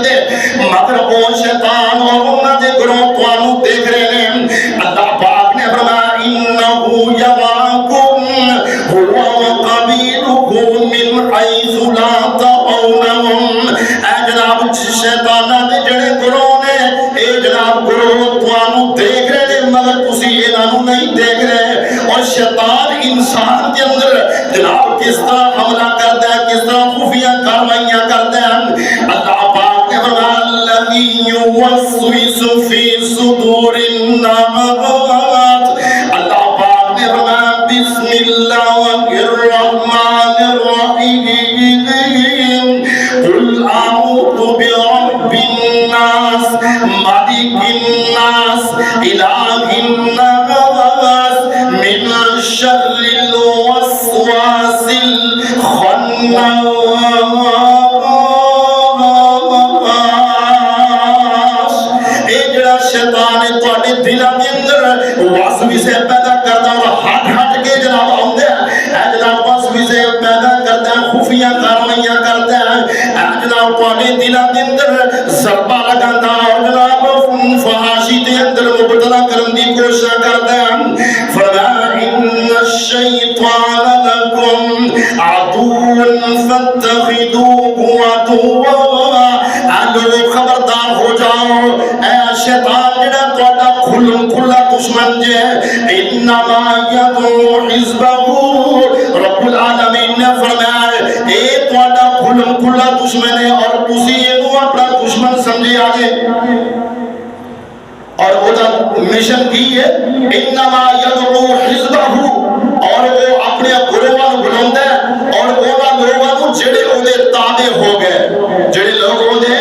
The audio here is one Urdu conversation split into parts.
دیندے مگر او شیطان اور انہاں دے گروہ تانوں دیکھ رہے ہیں اللہ پاک نے فرمایا انه یراکم هو وقبیلہ من حیث لا ترونہم اے جناب شیطانہ دے جڑے گروہ نے اے جناب گروہ تانوں دیکھ رہے ہیں مگر تسی انہاں نہیں دیکھ رہے اور شیطان انسان کے اندر جناب کس طرح حملہ کرتا ہے کس طرح خفیہ کاروائیاں کرتا ہے اللہ پاک نے فرمایا الذی یوسوس فی صدور الناس اللہ پاک نے فرمایا بسم اللہ الرحمن الرحیم قل اعوذ برب الناس مالک الناس الہ الناس من شر الوسواس الخناس اے جڑا شیطان ہے تواڈے دلاں دے اندر وسوسے پیدا کردا اور ہٹ کے جناب آوندا ہے اے جناب وسوسے پیدا کردا ہے خفیہ کاروائیاں کردا ہے اے جناب تواڈے دلاں دے اندر ضربہ لگاندا اور جناب فحاشی دے اندر مبتلا کرن دی کوشش کردا ہے فرمایا ان الشیطان لکم عدو فاتخذوه عدوا لوگو خبردار ہو جاؤ اے شیطان جڑا تواڈا کھلم کھلا دشمن جے انما یدعو حزبہ رب العالمین نے فرمایا اے تواڈا کھلم کھلا دشمن ہے اور تسی اینو اپنا دشمن سمجھے آجے اور وہ مشن کی ہے انما یدعو حزبہ اور وہ اپنے گروہاں نوں بلاوندا ہے اور انہاں لوگاں نوں جڑے اودے تابع ہو گئے جڑے لوگ اودے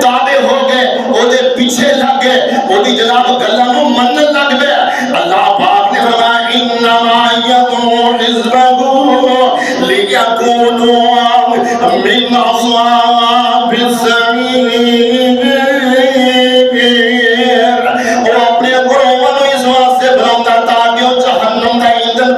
تابع ہو گئے اودے پیچھے لگ گئے اودی جناب گلاں نوں منن لگ پئے اللہ پاک نے فرمایا انما یدعو حزبہ لیکونوا من اصحاب السعیر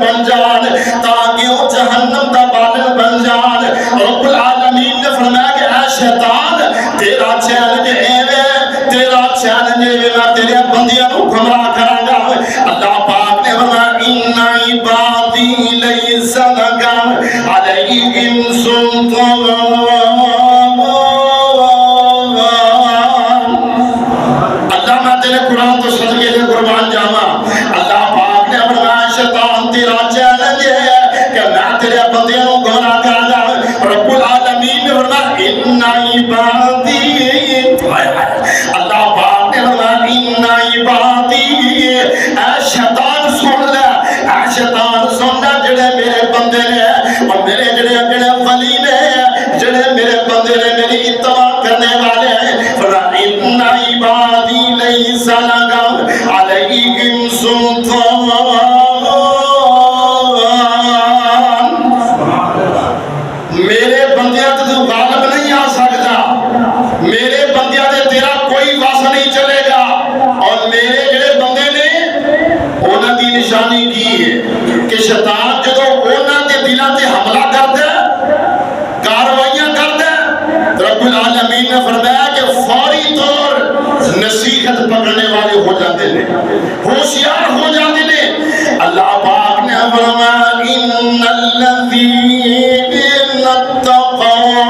بن جان تاکہ وہ جہنم دا بادل بن جان رب العالمین نے فرمایا کہ اے شیطان تیرا چیلنج ایوے تیرا چیلنج ایوے میں تیرے بندیاں کو گمراہ کراں گا اللہ پاک نے فرمایا ان عبادی لیس لک علیہم سلطان اللہ میں تیرے قرآن تو صدقے دے قربان جاواں اللہ پاک نے فرمایا شیطان تیرا چیلنج ہے کہ میں تیرے بندیاں کو گمراہ کراں گا رب العالمین نے فرمایا ان عبادی اللہ پاک نے فرمایا ان عبادی اے شیطان سن لے اے شیطان سن لے جڑے میرے بندے نے اور میرے جڑے ولی نے جڑے میرے بندے نے میری اتباع کرنے والے ہیں فرمایا ان عبادی لیس لک علیہم سلطان میرے بندیاں تے تو غالب نہیں آ سکتا میرے بندیاں تے تیرا کوئی وس نہیں چلے گا اور میرے جڑے بندے نے انہاں دی نشانی کی ہے کہ شیطان جدوں انہاں دے دلاں تے حملہ کردا ہے کاروائیاں کردا ہے رب العالمین نے فرمایا کہ فوری طور نصیحت پکڑنے والے ہو جاتے ہیں ہوشیار ہو جاتے ہیں اللہ پاک نے فرمایا ان الذین اتقوا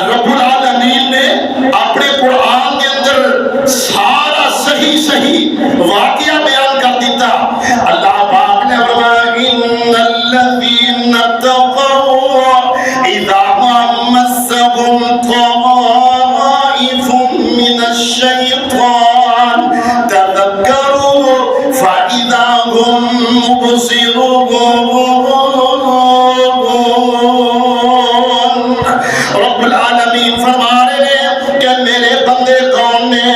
رب العالمین نے اپنے قرآن کے اندر سارا صحیح واقعہ بیان کر دیتا اللہ پاک نے فرمایا ان الذین اتقوا اذا مسهم طائف من الشیطان تذکروا فاذا هم مبصرون رب العالمین فرما رہے ہیں کہ میرے بندے کون نے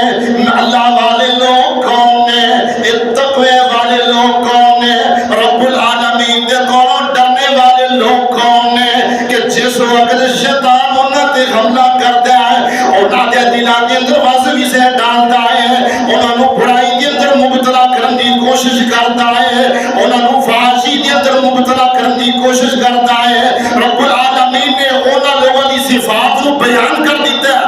اللہ والے لوگ کون نے تقوی والے لوگ کون نے رب العالمین دے کون ڈرنے والے لوگ کون نے کہ جس وقت شیطان انہاں تے حملہ کرتا ہے انہاں دے دلاں دے اندر وسوسے ڈالتا ہے انہاں نوں برائی دے اندر مبتلا کرن دی کوشش کرتا ہے انہاں نوں فحاشی دے اندر مبتلا کرن دی کوشش کرتا ہے رب العالمین نے انہاں لوگوں دی صفات نو بیان کر دیتا ہے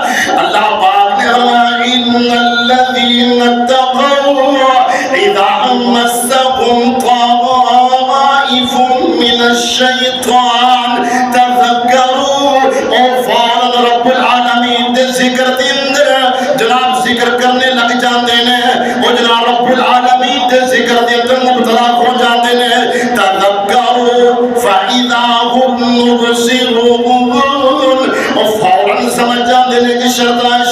الشیطان تذکروا اور فوراً رب العالمین دے ذکر دے اندر جناب ذکر کرنے لگ جاندے نے اور جناب رب العالمین دے ذکر دے اندر مبتلا ہو جاندے نے تذکروا فَإِذَا هُمْ مُبْصِرُونَ اور فوراً سمجھ جاندے نے کہ شیطان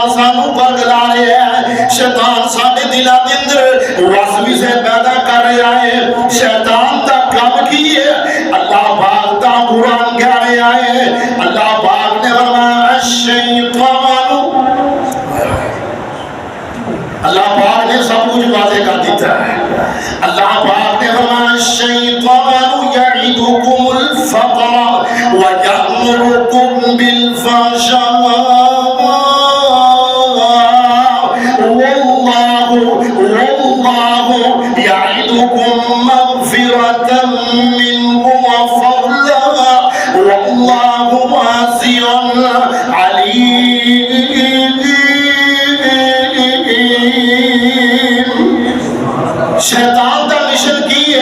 سانو پگلا رہے ہیں شیطان ساڈے دلاں دے اندر وسوسے پیدا کر رہا ہے شیطان دا کام کی ہے اللہ پاک دا قرآن کہہ رہا ہے اللہ پاک نے فرمایا الشیطان اللہ پاک نے سب کچھ واضح کر دیتا ہے اللہ پاک نے فرمایا الشیطان یعدکم الفقر ویأمرکم بالفحشاء واللہ یعدکم مغفرة منه وفضلا واللہ واسع علیم شیطان دا مشن کی ہے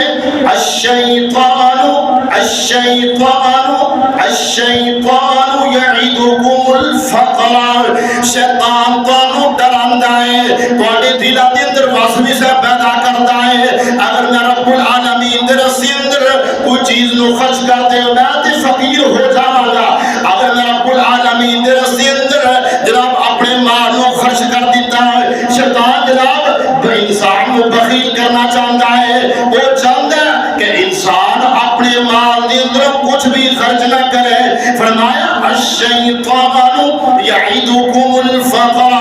الشیطان یعدکم الفقر شیطان تانوں ڈراندا ہے تواڈے دلاں دے اندر وسوسہ پیدا کردا ہے اگر میں رب العالمین دے رستے اندر کوئی چیز نو خرچ کر دے میں تے فقیر ہو جاواں گا اگر میں رب العالمین دے رستے اندر جناب اپنے مال نو خرچ کر دیتا ہے شیطان جناب انسان کو بخیل کرنا چاہتا ہے وہ چاہتا ہے کہ انسان اپنے مال دے اندر کچھ بھی خرچ نہ کرے فرمایا الشیطان یعدکم الفقر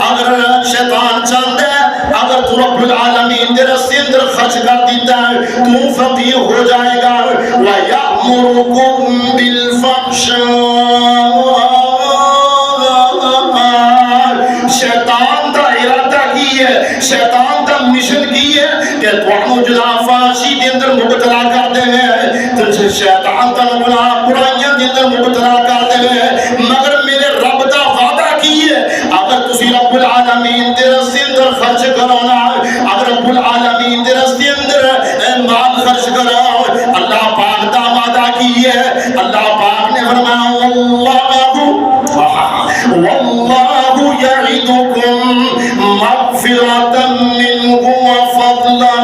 اگر شیطان چاہتا ہے اگر تو رب العالمین دے رستے اندر خرچ کر دیتا ہے تو فقیر ہو جائے گا وَيَأْمُرُكُمْ بِالْفَحْشَاءِ شیطان دا ارادہ کی ہے شیطان دا مشن کی ہے کہ تانوں جناب فحاشی دے اندر مبتلا کر دے تو شیطان دا جناب برائیاں دے اندر مبتلا کر دے مگر میرے رب دا وعدہ کی ہے اگر تسی رب العالمین دے رستے اندر خرچ کرو نا اگر رب العالمین دے رستے اندر مال خرچ کرو اللہ پاک دا وعدہ کی ہے اللہ پاک نے فرمایا واللہ یعدکم مغفرة منه وفضلا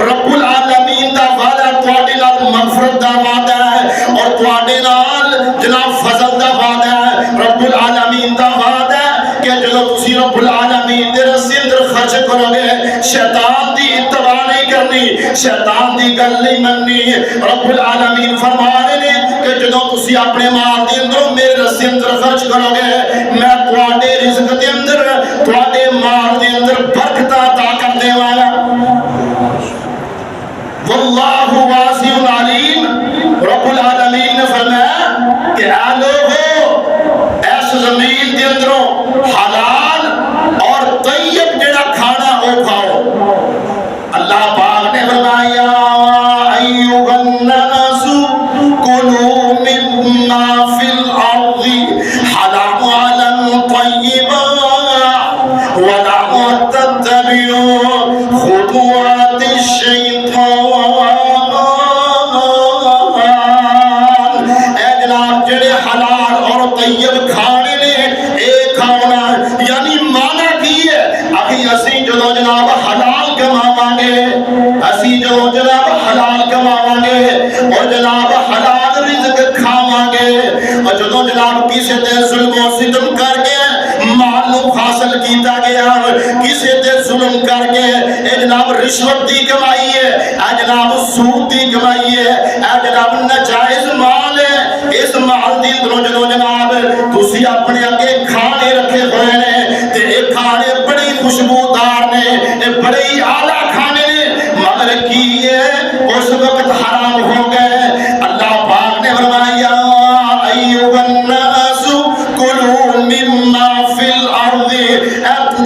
رب العالمین دا وعدہ تواڈے نال مغفرت دا وعدہ ہے اور تواڈے نال جناب فضل دا وعدہ ہے رب العالمین دا وعدہ ہے کہ جدوں تسی رب العالمین دے رستے اندر خرچ کرو گے شیطان دی اتباع نہیں کرنی شیطان دی گل نہیں مننی رب العالمین فرما رہے ہیں کہ جدوں تسی اپنے مال دے اندر میرے رستے اندر خرچ کرو گے میں تواڈے رزق دے اندر تواڈے مال دے اندر برکت عطا کر دے والا واللہ واسع علیم رب العالمین نے فرمایا کہ اے لوگو اس زمین دے اندروں حلال اور طیب جڑا کھانا وہ کھاؤ اللہ پاک نے فرمایا ایھا الناس کلوا مما فی الارض حلالا طیبا ولا تتبعوا خطوات الشیطان اے جناب جڑے حلال اور طیب کھانے نے اے کھانا یعنی مانا کی ہے ابھی اسی جدو جناب حلال کماواں گے اسی جدو جناب حلال کماواں گے اور جناب حلال رزق کھاواں گے اور جدو جناب کسی تے ظلم و ستم کر کے مال نو حاصل کیتا گیا کسی تے ظلم کر کے اے جناب رشوت دی کمائی ہے اے جناب سود دی کمائی ہے اے جناب ناجائز مال ہے اس مال دی اندروں جدو جناب تسی اپنے اگے کھانے رکھے ہوئے نے تے اے کھانے بڑی خوشبودار نے اے بڑے اعلی کھانے نے مگر کی ہے اس وقت حرام ہو گئے اللہ پاک نے فرمایا ایھا الناس کلوا مما فی الارض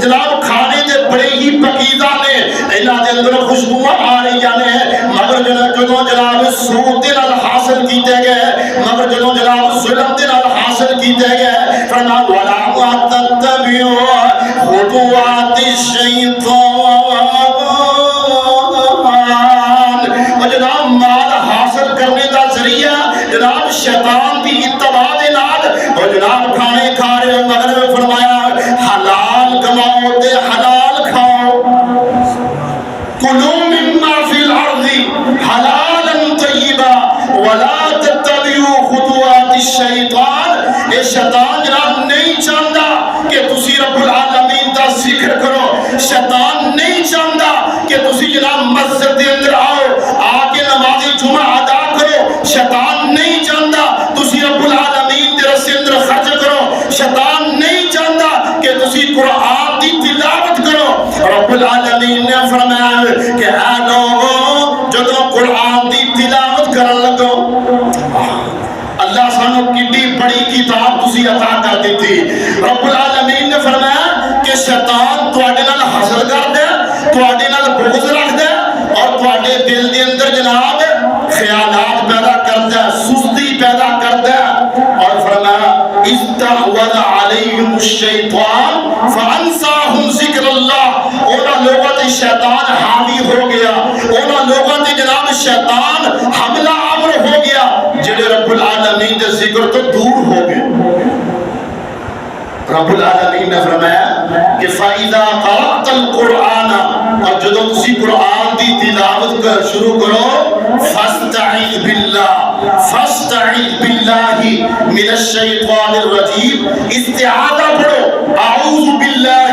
جناب کھانے دے بڑے ہی پکیزہ نے انہاں دے اندر خوشبو آ رہی نے مگر جدوں جناب سود دے نال حاصل کیتے گئے مگر جدوں جناب ظلم دے نال حاصل کیتے گئے فرمایا ولا تتبعوا خطوات الشیطان جناب شیطان دی اتباع دے نال اور جناب کھانے کھا رہے ہیں مگر میں فرمایا حلال کماؤ تے حلال کھاؤ کلوا مما فی الارض حلالا طیبا ولا تتبعوا خطوات الشیطان اے شیطان جناب نہیں چاہتا کہ تسی رب العالمین دا ذکر کرو شیطان نہیں چاہتا کہ تسی جناب مسجد دے اندر آ کے نماز جمعہ ادا کرو شیطان نہیں چاہتا تسی رب العالمین دے رستے اندر خرچ کرو شیطان نہیں چاہتا کہ تسی قرآن دی تلاوت کرو رب العالمین نے فرمایا کہ اے لوگوں جدو قرآن دی تلاوت کرن لگو اللہ سانو کتنی بڑی کتاب تسی عطا کر دیتی رب العالمین نے فرمایا کہ شیطان تواڈے نال حسد کردا ہے تواڈے نال بغض رکھدا ہے اور تواڈے دل دے اندر جناب خیالات پیدا کرتا ہے سستی پیدا کرتا ہے اور فرمایا استحوذ علیہم الشیطان فانساہم ذکر اللہ اونا لوگوں تے شیطان حاوی ہو گیا اونا لوگوں تے جناب شیطان حملہ آور ہو گیا جڑے رب العالمین دے ذکر تو دور ہو گئے رب العالمین نے فرمایا کہ فَإِذَا قَرَأْتَ الْقُرْآنَ اور جدو تسی قرآن دی تلاوت کر شروع کرو فَاسْتَعِذْ بِاللَّهِ فَاسْتَعِذْ بِاللَّهِ مِنَ الشَّيْطَانِ الرَّجِيمِ استعاذہ پڑھو اعوذ باللہ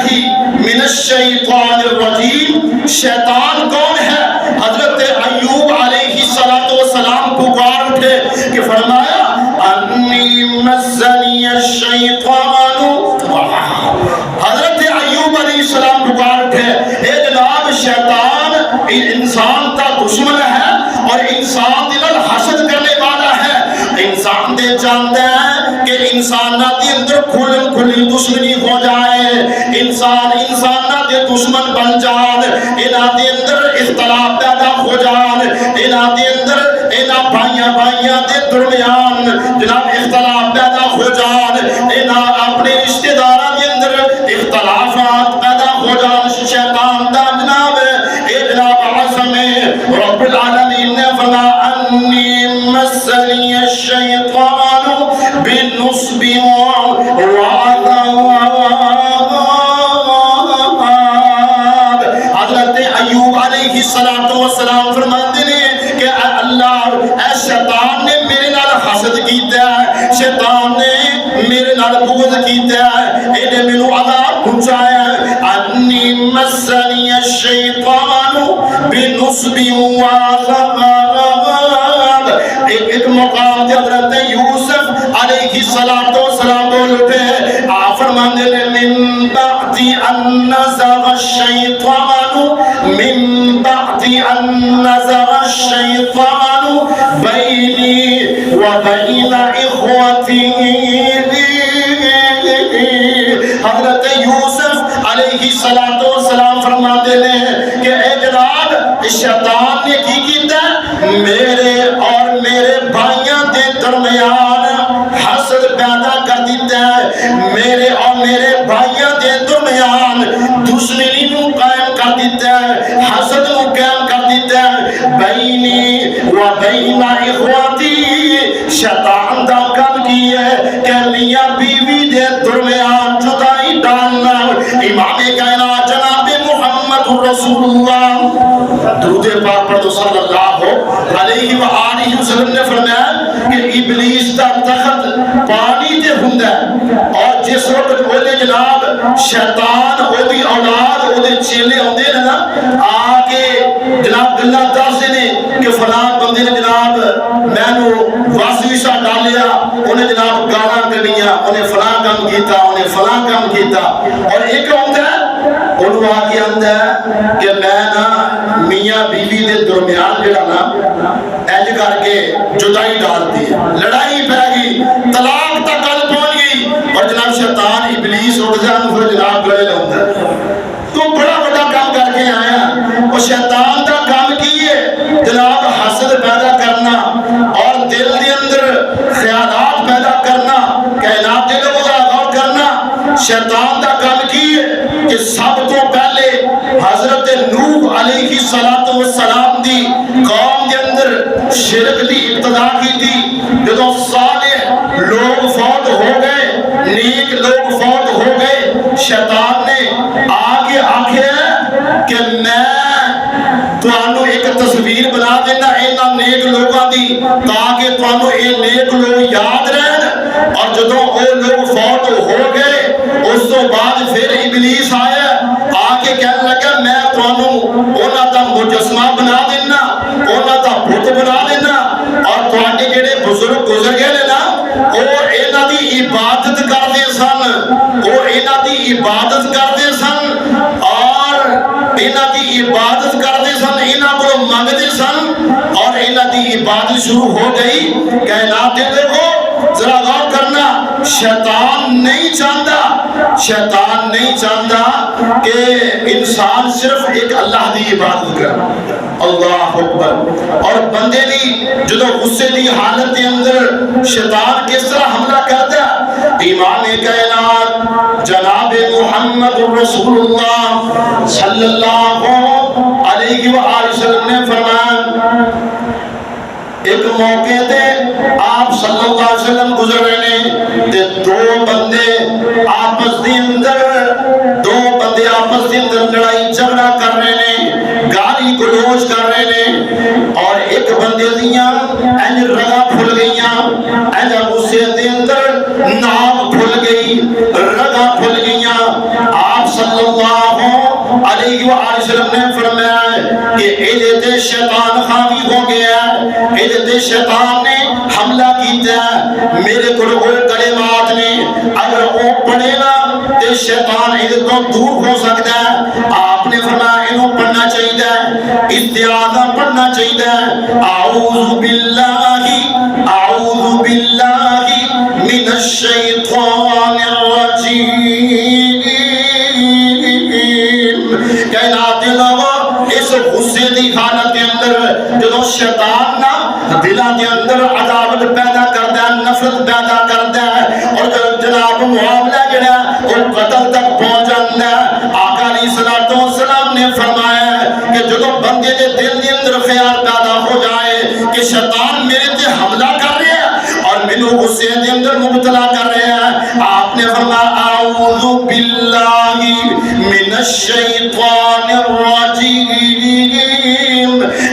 من الشیطان الرجیم شیطان کون ہے حضرت ایوب علیہ السلام پکار اٹھے کہ فرمایا انی مسنی الشیطان حضرت ایوب علیہ السلام پکار اٹھے اے جناب شیطان انسان کا دشمن ہے اور انسان دل حسد کرنے والا ہے انسان دے جانتے ہیں کہ انسانہ دے اندر کھلی دشمنی ہو جائے انسانہ دے دشمن بن جان انہ دے اندر اختلاف پیدا ہو جان انہ دے اندر انہ بھائیاں دے درمیان جناب اختلاف پیدا ہو جان انہ اپنے رشتہ دارہ دے اندر اختلافات پیدا ہو جان شیطان دا جناب اے جناب عظم رب العالمین نے فرمایا انی مسنی الشیطان بالنصب وعذاب حضرت ایوب علیہ السلام فرماتے ہیں کہ اللہ اے شیطان نے میرے نال حسد کیتا ہے شیطان نے میرے نال بغض کیتا ہے انہیں مینوں عذاب پہنچایا ہے انی مسنی الشیطان بنصب وعذاب ایک مقام تے حضرت یوسف علیہ السلام بول اٹھے آپ فرماندے نے من بعد ان نزغ الشیطان بینی و بین اخوتی حضرت یوسف علیہ السلام فرماتے ہیں کہ اے جناب شیطان نے کی کیتا میرے اور میرے بھائیاں دے درمیان حسد پیدا کر دیتا ہے میرے اور میرے بھائیاں دے درمیان دشمنی نو قائم کر دیتا ہے حسد نو قائم کر دیتا ہے بینی و بین اخواتی شیطان دا کم کی ہے کہ میاں بیوی دے درمیان جدائی ڈالنا امام کائنات جناب محمد رسول اللہ درود پاک پڑھو صلی اللہ علیہ وآلہ وسلم نے فرمایا کہ ابلیس دا تخت پانی تے ہوندا ہے اور جس وقت وہ جناب شیطان وہ دی اولاد وہ دے چیلے ہوندے نے نا آ کے جناب گلاں دسدے نے کہ فلاں بندے نے جناب مینوں واسوسا ڈالیا انہیں جناب گالاں کڈیاں انہیں فلاں کام کیتا انہیں فلاں کام کیتا اور ایک ہوندا ہے انہوں آ کے آندا ہے کہ میں نا میاں بیوی دے درمیان جڑا نا اینج کر کے جدائی ڈال دی لڑائی پہ گئی طلاق تک گل پہنچ گئی اور جناب شیطان ابلیس اٹھ جان پھر جناب گلے لاوندا تو بڑا بڑا کام کر کے آیا اور شیطان دا کام کی ہے جناب حسد پیدا کرنا اور دل دے اندر خیالات پیدا کرنا کائنات دے لوگوں دا غور کرنا شیطان دا کام کی ہے کہ سب تو پہلے حضرت نوح علیہ السلام دی قوم دے اندر اندر شرک دی ابتدا کی تھی، جدو صالح لوگ فوت ہو گئے، نیک لوگ فوت ہو گئے، شیطان نے آگے آکھیا کہ میں تانوں ایک تصویر بنا دینا اینا نیک لوگاں دی تاکہ تانوں اے نیک لوگ یاد رہن، اور جدو وہ لوگ فوت ہو گئے اس تو بعد پھر ابلیس آیا آکے کہنے لگا میں تانوں اونا دا مجسمہ بنا دینا، اونا دا بت بنا دینا، اور تواڈے جڑے بزرگ گزر گئے نا وہ اینا دی عبادت کردے سن، وہ اینا دی عبادت کردے سن، اور اینا دی عبادت کردے سن، اینا کو منگدے سن، اور اینا دی عبادت شروع ہو گئی۔ کائنات دیکھو ذرا غور کرنا، شیطان نہیں چاہتا کہ انسان صرف ایک اللہ دی عبادت کرے، اللہ اکبر، اور بندے دی جدو غصے دی حالت کے اندر شیطان کس طرح حملہ کرتا ہے۔ امام کائنات جناب محمد رسول اللہ صلی اللہ علیہ وآلہ وسلم نے فرمایا ایک موقع تے آپ صلی اللہ علیہ وسلم گزر رہے ہیں تے دو بندے آپس دی اندر لڑائی جھگڑا کر رہے ہیں، گالی گلوچ کر رہے ہیں، اور ایک بندے دیاں انج رگا پھل گئیاں، انج غصے دے اندر ناک پھل گئی، رگا پھل گئیاں۔ آپ صلی اللہ علیہ وآلہ وسلم نے فرمایا کہ ایدے تے شیطان خاوی ہو گیا ہے، ایدے تے شیطان نے حملہ کیتا ہے، میرے کو کلمات نے اگر وہ پڑھے نا تے شیطان ایدے تو دور ہو سکتا ہے۔ آپ نے فرمایا انہوں پڑھنا چاہیے، استعاذہ پڑھنا چاہیے، اعوذ باللہ من الشیطان الرجیم۔ کائنات لوگوں اس غصے دی حالت کے اندر جدو شیطان نا دلوں کے اندر عداوت پیدا کرتا ہے، نفرت پیدا کرتا ہے، اور جناب معاملہ جڑا وہ قتل تک پہنچ جاتا ہے۔ آقا علیہ الصلوۃ والسلام نے فرمایا کہ جدو بندے دے دل کے اندر خیال پیدا ہو جائے کہ شیطان میرے تے حملہ کر رہا ہے اور مینوں غصے دے اندر مبتلا کر رہا ہے، آپ نے فرمایا اعوذ باللہ من الشیطان الرجیم،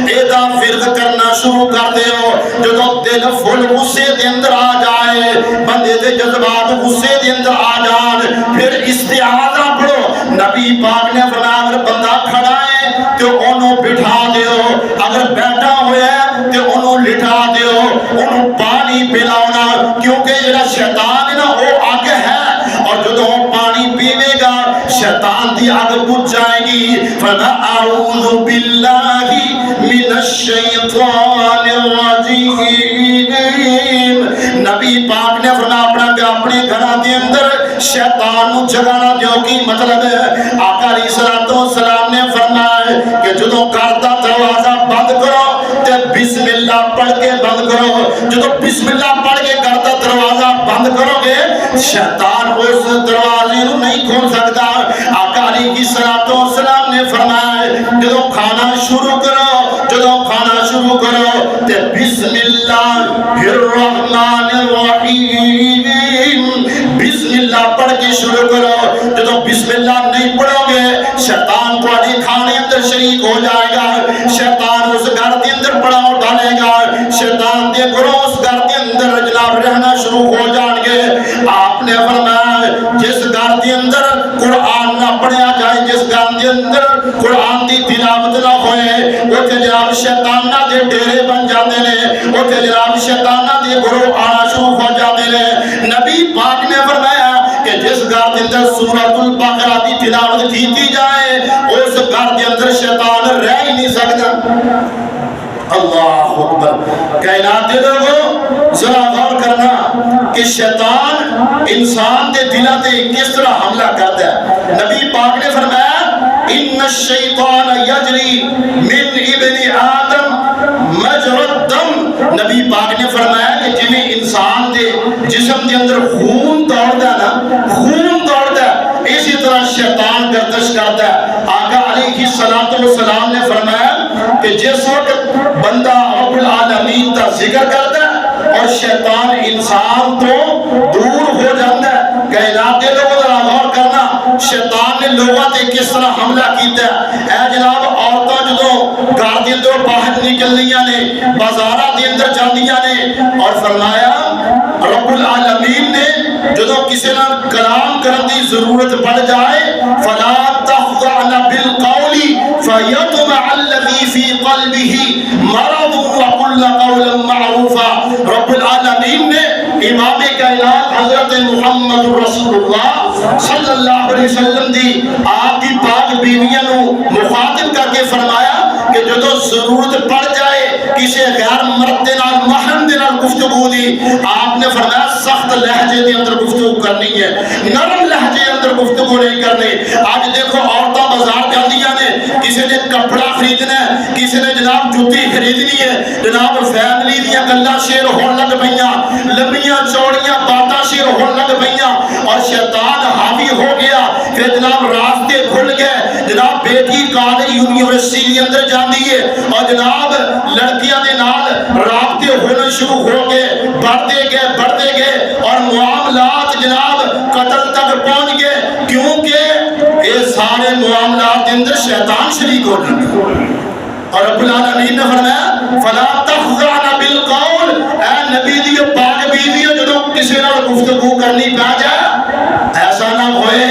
ایدا فرد کرنا شروع کر دے ہو۔ جدو دل فل غصے دے اندر آ جائے، بندے دے جذبات غصے دے اندر آ جان، پھر استعاذہ پڑھو۔ نبی پاک نے فرمایا اگر بندہ کھڑا ہے تو انہوں بٹھا دیو، اگر بیٹھا ہوا ہے تو انہوں لٹھا دیو، انہوں پانی پلاؤنا، کیونکہ یہ شیطان ہے نا وہ آگے ہے، اور جدو پانی پیوے گا شیطان دی آگ بجھ جائے گی۔ فرمایا اعوذ باللہ من الشیطان الرجیم۔ نبی پاک نے فرمایا اپنے گھراں دے اندر شیطان نو جگانا دیو کی مطلب ہے۔ آقا علیہ الصلوۃ والسلام نے فرمایا کہ جدو گھر دا دروازہ بند کرو تے بسم اللہ پڑھ کے بند کرو، جدو بسم اللہ پڑھ کے گھر دا دروازہ بند کرو گے شیطان اس دروازے نو نہیں کھول سکتا۔ آقا علیہ الصلوۃ والسلام نے فرمایا جدو کھانا شروع کرو تے بسم اللہ الرحمن الرحیم، بسم اللہ پڑھ کے شروع کرو۔ جدو بسم اللہ نہیں پڑھو گے شیطان تواڈے کھانے اندر شریک ہو جائے گا، شیطان اس گھر کے اندر پڑاؤ ڈالے گا، شیطان دے گروہ اس گھر کے اندر جناب رہنا شروع ہو جان گے۔ آپ نے فرمایا جس گھر کے اندر قرآن نہ پڑھیا جائے، جس گھر کے اندر قرآن دی تلاوت نہ ہوئے، وہ جناب شیطانہ دے ڈیرے بن جاتے ہیں، وہ جناب شیطانہ دے گروہ آنا شروع ہو جاتے ہیں۔ نبی پاک نے فرمایا کہ جس گھر کے اندر سورۃ البقرہ کی تلاوت کی جائے اس گھر کے اندر شیطان رہ ہی نہیں سکتا۔ اللہ اکبر۔ کائنات دے لوگوں ذرا غور کرنا کہ شیطان انسان دے دلوں تے کس طرح حملہ کرتا ہے۔ نبی پاک نے فرمایا ان الشیطان یجری من ابن آدم مجرى الدم۔ نبی پاک نے فرمایا کہ جنہیں انسان دے جسم دے اندر خون دوڑتا ہے نا، خون دوڑتا ہے، اسی طرح شیطان گردش کرتا ہے۔ آقا علیہ الصلوۃ والسلام نے فرمایا کہ جس وقت بندہ رب العالمین کا ذکر کرتا ہے اور شیطان انسان تو دور ہو جاتا ہے۔ کائنات دے لوگوں ذرا غور کرنا، شیطان نے لوگوں تے کس طرح حملہ کیتا ہے۔ اے جناب عورتاں جدوں گھر دے اندروں باہر نکلنیاں نے، بازاراں دے اندر جاندیاں نے، اور فرمایا رب العالمین نے جدوں کسی نال کلام کرن دی ضرورت پڑ جائے فلا تخضعن بالقول فیطمع الذی فی قلبہ مرض وقل قولا معروفا۔ رب العالمین نے امام کائنات حضرت محمد رسول اللہ صلی اللہ علیہ وسلم دی آپ کی پاک بیویاں نو مخاطب کر کے فرمایا کہ جدو ضرورت پڑ جائے کسی غیر مرد دے نال محرم دے نال گفتگو دی، آپ نے فرمایا سخت لہجے دے اندر گفتگو کرنی ہے، نرم لہجے اندر گفتگو نہیں کرنی۔ آج دیکھو عورتاں بازار جاندیاں نے، کسی نے کپڑا خریدنا ہے، کسی نے جناب جوتی خریدنی ہے، جناب فیملی دیاں گلاں شیر ہون لگ پئیاں، لمبیاں چوڑیاں باتاں شیر ہون لگ پئیاں، اور شیطان حاوی ہو گیا۔ پھر جناب راستے کھل گئے، جناب بیٹی کالج یونیورسٹی کے اندر جاندی ہے اور جناب لڑکیاں دے نال رابطے ہونے شروع ہو گئے، بڑھتے گئے اور معاملات جناب قتل تک پہنچ گئے، کیونکہ یہ سارے معاملات کے اندر شیطان شریک ہو جاتا۔ اور رب العالمین نے فرمایا فلا تخضعن بالقول، اے نبی دی پاک بیویوں جدوں کسی نال گفتگو کرنی پہ جائے ایسا نہ ہوئے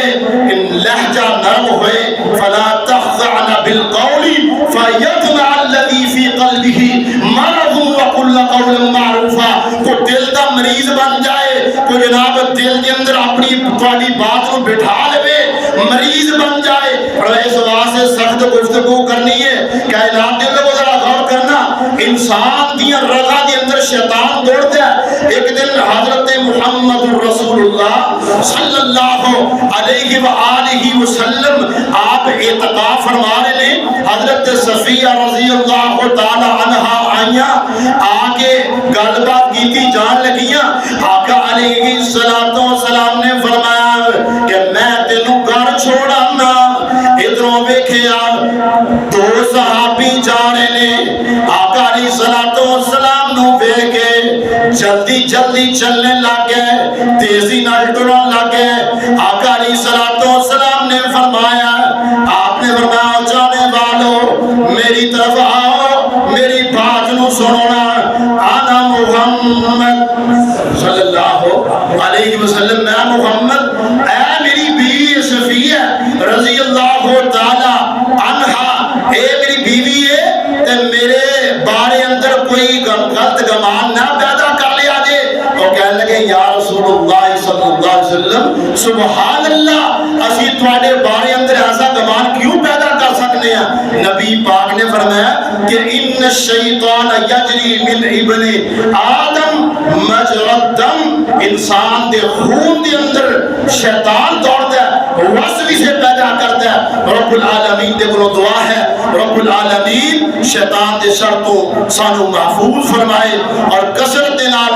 کہ لہجہ نرم ہوئے، فلا تخضعن بالقول فیطمع الذی فی قلبہ مرض وقل قولا معروفا۔ کوئی دل دا مریض بن جائے، کوئی جناب دل کے اندر اپنی تھوڑی بات کو بٹھا لے، مریض بن جائے، اور اس واسطے سخت گفتگو کرنی ہے۔ کائنات دے لوگوں ذرا غور کرنا، انسان دی رضا دے اندر شیطان دوڑتا ہے۔ ایک دن حضرت محمد رسول اللہ صلی اللہ علیہ وآلہ وسلم آپ اعتکاف فرما رہے ہیں، حضرت صفیہ رضی اللہ تعالی عنہا آئیاں، آکے گل بات کیتی جان لگیاں۔ آقا علیہ السلام نے فرمایا کہ میں تینوں گھر چھوڑا نا، ادھروں ویکھیا دو صحابی جا رہے نے، آقا علیہ السلام نو ویکھ کے جلدی چلنے لگ گئے، تیزی نال ٹرن لگ گئے۔ آقا علیہ السلام نے فرمایا، آپ نے فرمایا جانے والو میری طرف آؤ، میری بات نو سنو نا، انا محمد صلی اللہ علیہ وسلم، میں محمد، اے میری بیوی صفیہ رضی اللہ تعالی عنہا، اے میری بیوی ہے تے میرے بارے اندر کوئی غلط گمان نہ پیدا کر لیا جے۔ اور کہنے لگے یا رسول اللہ صلی اللہ علیہ وسلم سبحان اللہ، اسی تواڈے بارے اندر ایسا گمان کیوں پیدا کر سکتے ہیں؟ نبی پاک نے فرمایا کہ ان الشیطان یجری من ابن آدم مجرى الدم، انسان دے خون دے اندر شیطان دوڑتا ہے، وسوسے پیدا کرتا ہے۔ رب العالمین دے کولوں دعا ہے رب العالمین شیطان دے شر تو سانو محفوظ فرمائے اور کثرت دے نال